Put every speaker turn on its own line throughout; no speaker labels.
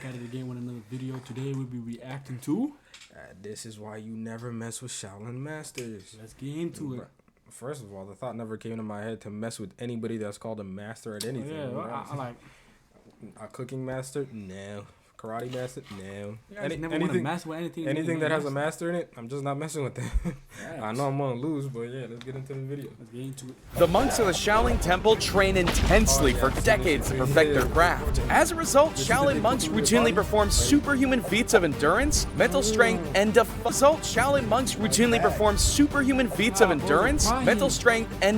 back at it again with another video. Today we'll be reacting to...
This is why you never mess with Shaolin Masters.
Let's get into it.
First of all, the thought never came to my head to mess with anybody that's called a master at anything.
Yeah, well, I like...
A cooking master? No. Karate master? No.
Anything
that has a master in it, I'm just not messing with them.
Yes.
I know I'm gonna lose, but yeah, let's get into the video.
Let's get into it.
The monks of the Shaolin Temple train intensely for decades to perfect their craft. As a result, Shaolin monks routinely perform superhuman feats of endurance, mental strength, and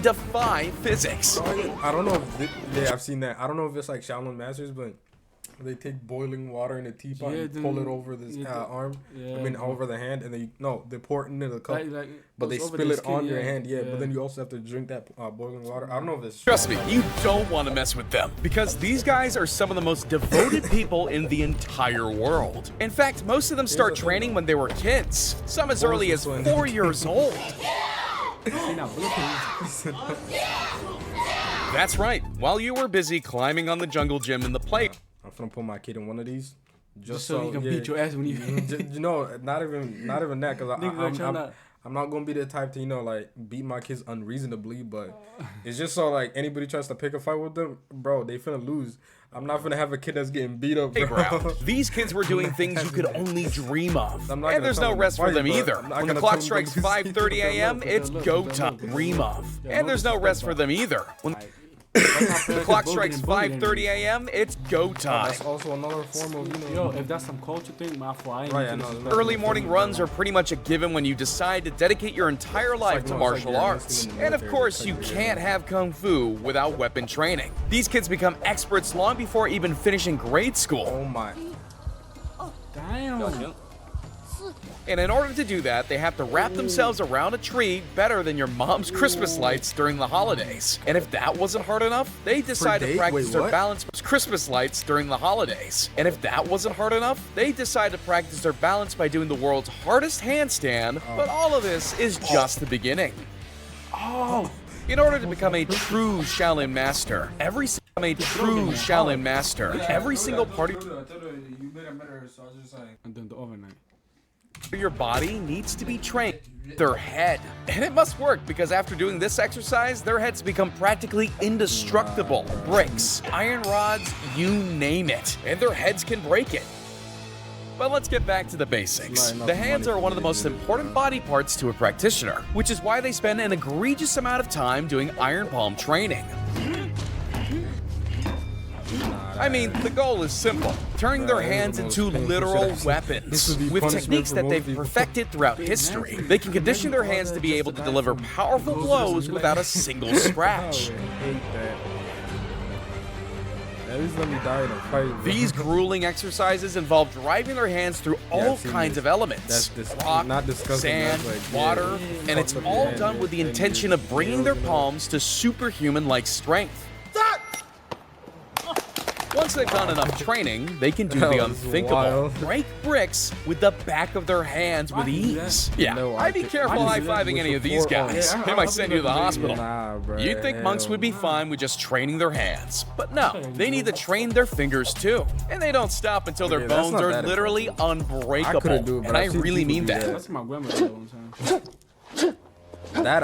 defy physics.
I don't know if I've seen that. I don't know if it's like Shaolin Masters, but they take boiling water in a teapot and pull it over this arm. Yeah, over the hand, and they pour it into the cup, but they spill it on your hand. Yeah, but then you also have to drink that boiling water. I don't know if it's
Trust me, you don't want to mess with them because these guys are some of the most devoted people in the entire world. In fact, most of them start training when they were kids, some as early as 4 years old. That's right. While you were busy climbing on the jungle gym in the play,
I'm gonna put my kid in one of these,
just so he can beat your ass when you.
Not even that, cause I'm not gonna be the type to like beat my kids unreasonably, but it's just so like anybody tries to pick a fight with them, bro, they finna lose. I'm not gonna have a kid that's getting beat up, bro.
These kids were doing things you could only dream of, and there's no rest for them either. When the clock strikes 5:30 a.m., it's go time. Dream of, and there's no rest for them either. When the clock strikes 5:30 a.m., it's go time.
That's also another form of,
if that's some culture thing, my fault.
Early morning runs are pretty much a given when you decide to dedicate your entire life to martial arts. And of course, you can't have kung fu without weapon training. These kids become experts long before even finishing grade school.
Oh my.
Damn.
And in order to do that, they have to wrap themselves around a tree better than your mom's Christmas lights during the holidays. And if that wasn't hard enough, they decide to practice their balance Christmas lights during the holidays. And if that wasn't hard enough, they decide to practice their balance by doing the world's hardest handstand. But all of this is just the beginning. In order to become a true Shaolin master, every single part of your body needs to be trained. Their head. And it must work because after doing this exercise, their heads become practically indestructible. Bricks, iron rods, you name it. And their heads can break it. But let's get back to the basics. The hands are one of the most important body parts to a practitioner, which is why they spend an egregious amount of time doing iron palm training. I mean, the goal is simple, turning their hands into literal weapons. With techniques that they've perfected throughout history, they can condition their hands to be able to deliver powerful blows without a single scratch. These grueling exercises involve driving their hands through all kinds of elements. Rock, sand, water, and it's all done with the intention of bringing their palms to superhuman-like strength. Once they've done enough training, they can do the unthinkable. Break bricks with the back of their hands with ease. Yeah, I'd be careful high-fiving any of these guys. They might send you to the hospital. You'd think monks would be fine with just training their hands. But no, they need to train their fingers too. And they don't stop until their bones are literally unbreakable. And I really mean that.
That's my grandmother one time.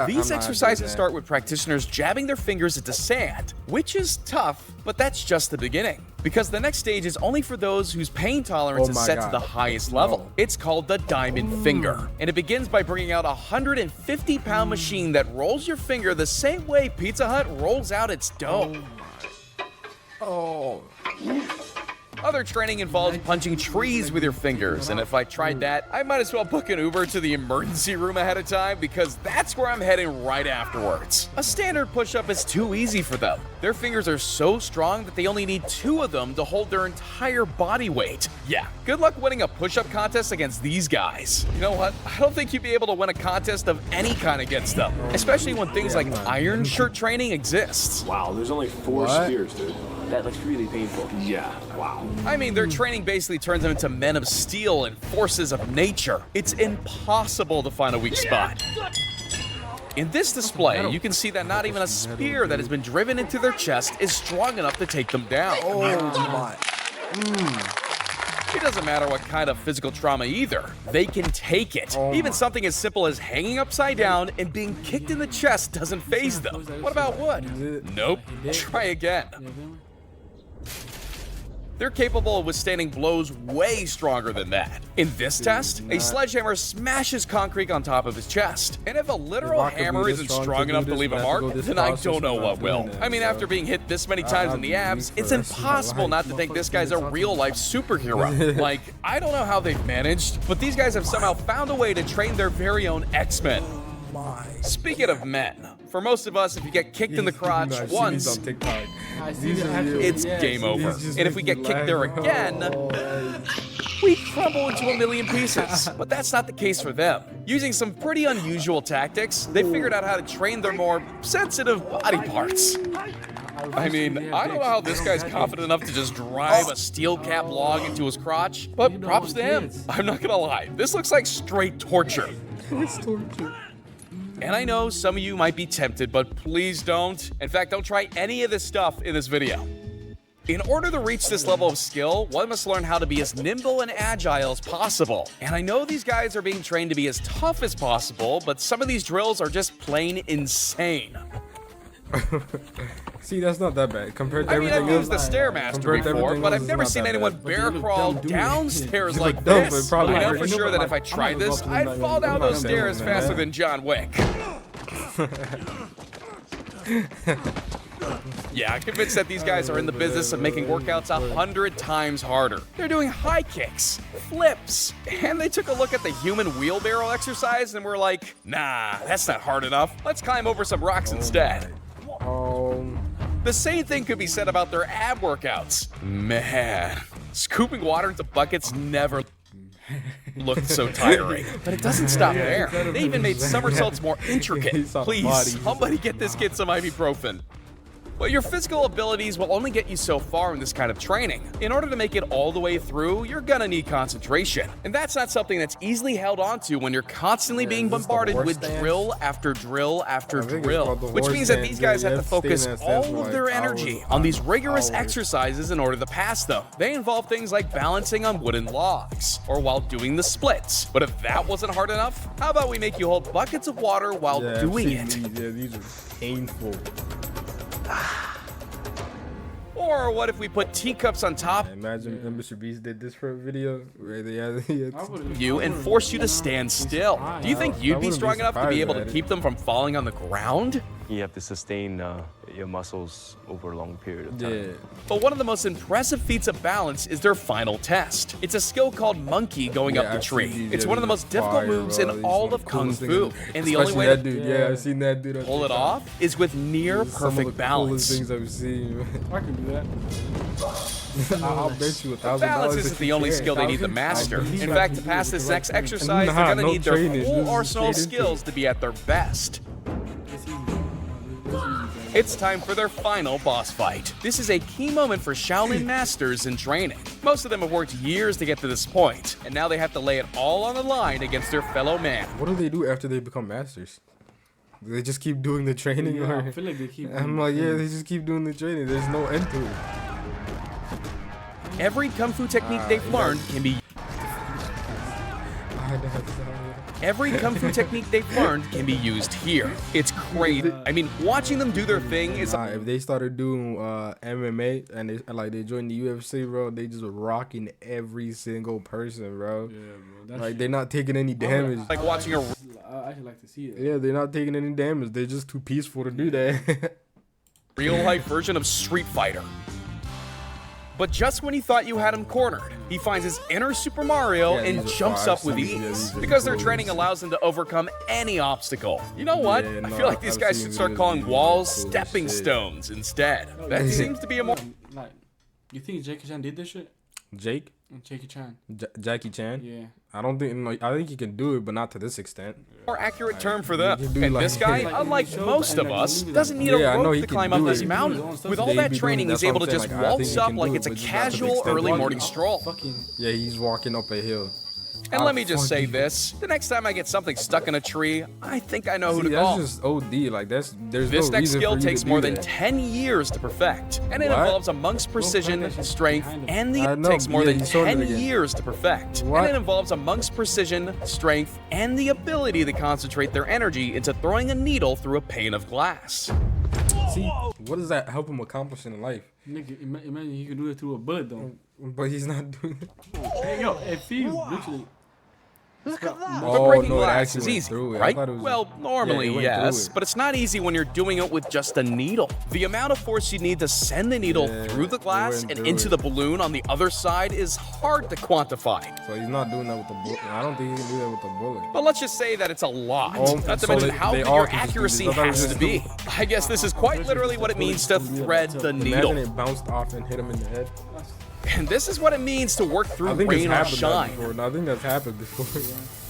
These exercises start with practitioners jabbing their fingers into sand, which is tough, but that's just the beginning. Because the next stage is only for those whose pain tolerance is set to the highest level. It's called the diamond finger, and it begins by bringing out a 150-pound machine that rolls your finger the same way Pizza Hut rolls out its dough. Other training involves punching trees with your fingers, and if I tried that, I might as well book an Uber to the emergency room ahead of time because that's where I'm heading right afterwards. A standard push-up is too easy for them. Their fingers are so strong that they only need 2 of them to hold their entire body weight. Yeah, good luck winning a push-up contest against these guys. You know what? I don't think you'd be able to win a contest of any kind against them, especially when things like iron shirt training exists.
Wow, there's only 4 spears, dude. That looks really painful. Yeah, wow.
I mean, their training basically turns them into men of steel and forces of nature. It's impossible to find a weak spot. In this display, you can see that not even a spear that has been driven into their chest is strong enough to take them down.
Oh my.
It doesn't matter what kind of physical trauma either. They can take it. Even something as simple as hanging upside down and being kicked in the chest doesn't faze them. What about wood? Nope. Try again. They're capable of withstanding blows way stronger than that. In this test, a sledgehammer smashes concrete on top of his chest. And if a literal hammer isn't strong enough to leave a mark, then I don't know what will. I mean, after being hit this many times in the abs, it's impossible not to think this guy's a real-life superhero. Like, I don't know how they've managed, but these guys have somehow found a way to train their very own X-Men. Speaking of men, for most of us, if you get kicked in the crotch once, it's game over. And if we get kicked there again, we crumble into a million pieces. But that's not the case for them. Using some pretty unusual tactics, they figured out how to train their more sensitive body parts. I mean, I don't know how this guy's confident enough to just drive a steel cap log into his crotch, but props to him. I'm not gonna lie, this looks like straight torture.
It's torture.
And I know some of you might be tempted, but please don't. In fact, don't try any of this stuff in this video. In order to reach this level of skill, one must learn how to be as nimble and agile as possible. And I know these guys are being trained to be as tough as possible, but some of these drills are just plain insane.
See, that's not that bad compared to everything else.
I've used the Stairmaster before, but I've never seen anyone bear crawl downstairs like this. I know for sure that if I tried this, I'd fall down those stairs faster than John Wick. Yeah, I'm convinced that these guys are in the business of making workouts 100 times harder. They're doing high kicks, flips, and they took a look at the human wheelbarrow exercise and were like, nah, that's not hard enough. Let's climb over some rocks instead. The same thing could be said about their ab workouts. Man, scooping water into buckets never looked so tiring. But it doesn't stop there. They even made somersaults more intricate. Please, somebody get this kid some ibuprofen. But your physical abilities will only get you so far in this kind of training. In order to make it all the way through, you're gonna need concentration. And that's not something that's easily held onto when you're constantly being bombarded with drill after drill after drill. Which means that these guys have to focus all of their energy on these rigorous exercises in order to pass them. They involve things like balancing on wooden logs, or while doing the splits. But if that wasn't hard enough, how about we make you hold buckets of water while doing it?
These are painful.
Or what if we put teacups on top
imagine Mr. Beast did this for a video where they had
you and force you to stand still. Do you think you'd be strong enough to be able to keep them from falling on the ground?
You have to sustain your muscles over a long period of time.
Yeah.
But one of the most impressive feats of balance is their final test. It's a skill called monkey going up the tree. It's one of the most difficult moves in all of Kung Fu. And the only way to
I've seen that dude
pull it off is with near perfect balance.
Some of the coolest things I've seen.
I can do that.
I'll bet you $1,000.
Balance isn't the only skill they need to master. In fact, to pass this next exercise, they're gonna need their full arsenal of skills to be at their best. It's time for their final boss fight. This is a key moment for Shaolin masters in training. Most of them have worked years to get to this point, and now they have to lay it all on the line against their fellow man.
What do they do after they become masters? Do they just keep doing the training?
Yeah,
or?
I feel like they keep.
I'm like, yeah, they just keep doing the training. There's no end to it.
Every Kung Fu technique they've learned can be used here. It's crazy. I mean, watching them do their thing is.
If they started doing MMA and they joined the UFC, bro, they just rocking every single person, bro.
Yeah, bro.
Like they're not taking any damage.
Like watching a.
I actually like to see it.
Yeah, they're not taking any damage. They're just too peaceful to do that.
Real-life version of Street Fighter. But just when you thought you had him cornered, he finds his inner Super Mario and jumps up with ease. Because their training allows them to overcome any obstacle. You know what? I feel like these guys should start calling walls stepping stones instead. That seems to be a more...
Like, you think Jackie Chan did this shit?
Jake?
Jackie Chan.
Jackie Chan?
Yeah.
I don't think. I think he can do it, but not to this extent.
More accurate term for them. And this guy, unlike most of us, doesn't need a rope to climb up this mountain. With all that training, he's able to just waltz up like it's a casual early morning stroll.
Yeah, he's walking up a hill.
And let me just say this, the next time I get something stuck in a tree, I think I know who to call.
That's just OD, like there's
This
no
next
reason
skill
for you
takes
to
more
do
than
that.
10 years to perfect, and it
What?
involves amongst precision, strength, and the
I know,
takes more
yeah,
than
you showed it
10
again.
years to perfect,
What?
and it involves amongst precision, strength, and the ability to concentrate their energy into throwing a needle through a pane of glass.
See, what does that help him accomplish in life?
Nigga, imagine he could do it through a bullet though.
But he's not doing it.
Hey, yo, if he literally.
But
Oh,
breaking
no, it
glass
actually
is
went
easy,
through it. I
right?
thought it was
Well,
just-
normally,
yeah, it went through
yes,
it.
but it's not easy when you're doing it with just a needle. The amount of force you need to send the needle
Yeah,
through the
it
glass
went
and
through
into
it.
the balloon on the other side is hard to quantify.
So he's not doing that with the bullet. I don't think he can do that with the bullet.
But let's just say that it's a lot.
Oh,
Not to
so
mention
they-
how
they
good
all
your
can just do
accuracy
this. I thought it
has
was
to
just-
be. I guess this is quite literally what it means to thread the needle.
Imagine it bounced off and hit him in the head.
And this is what it means to work
I
through
think it's
rain or
happened that
shine.
before. No, I think that's happened before.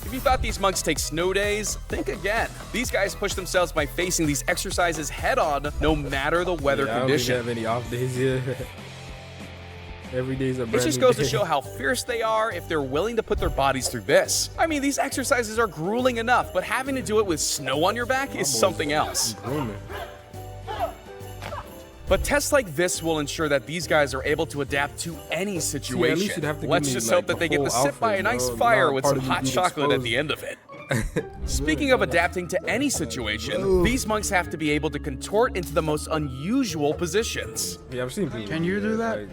If you thought these monks take snow days, think again. These guys push themselves by facing these exercises head on, no matter the weather
Yeah, I don't think they
condition.
have any off days yet. Every day's a brand
It just
new
goes to
day.
show how fierce they are if they're willing to put their bodies through this. I mean, these exercises are grueling enough, but having to do it with snow on your back is something else.
Grooming.
But tests like this will ensure that these guys are able to adapt to any situation.
you'd have to give
Let's
me,
just
like,
hope that
the
they get to
full
sit by a
outfit,
nice
bro.
fire
Not
with
part
some
of you
hot
being
chocolate at
exposed.
the end of it. Speaking of adapting to any situation, these monks have to be able to contort into the most unusual positions.
Yeah, I've seen people.
Can you do that?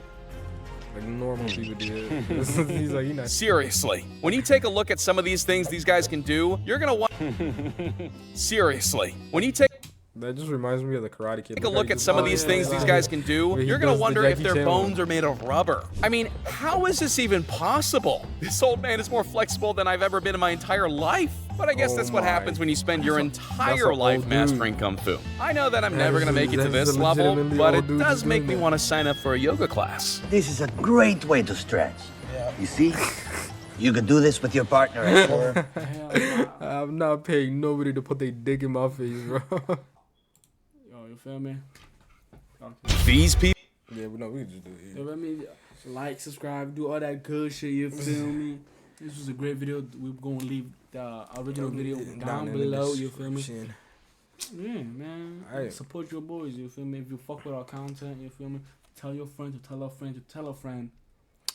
Like normal people do it. He's like, you're not.
Seriously, when you take a look at some of these things these guys can do, you're gonna want. Seriously, when you take
That just reminds me of the Karate Kid.
a look at some of these things these guys can do,
Where he
you're gonna
does the
wonder if
Jackie
their
Chan
bones
one.
are made of rubber. I mean, how is this even possible? This old man is more flexible than I've ever been in my entire life. But I guess
Oh
that's what
my.
happens when you spend your
that's
entire
an
life
old
mastering Kung Fu. I know that I'm
That
never
is
gonna make it to
that is
this
a
level,
legitimately
but
old
it
dude
does
just
make
doing
me
that.
want to sign up for a yoga class.
This is a great way to stretch. You see? You could do this with your partner at work.
I'm not paying nobody to put their dick in my face, bro.
Yo, you feel me?
These people.
Yeah, but no, we just do it.
You feel me? Like, subscribe, do all that good shit, you feel me? This was a great video. We're gonna leave the original video down
in the
below, you feel me?
description.
Yeah, man.
Alright.
Support your boys, you feel me? If you fuck with our content, you feel me? Tell your friend to tell a friend to tell a friend.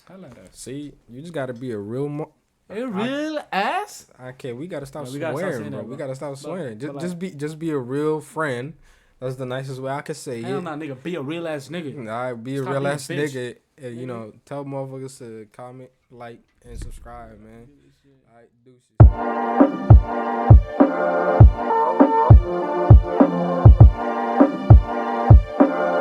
Holla at us.
See, you just gotta be a real.
A real ass?
Okay, we gotta stop
No, we gotta stop
swearing,
saying
bro.
that,
We
bro.
gotta stop
But-
swearing.
but
Just be a real friend. That's the nicest way I could say
Hell
it.
nah, nigga. Be a real ass nigga.
Alright, be a
Stop
real
being a
ass
bitch.
nigga. And, you know, tell motherfuckers to comment, like, and subscribe, man. Alright, deuces.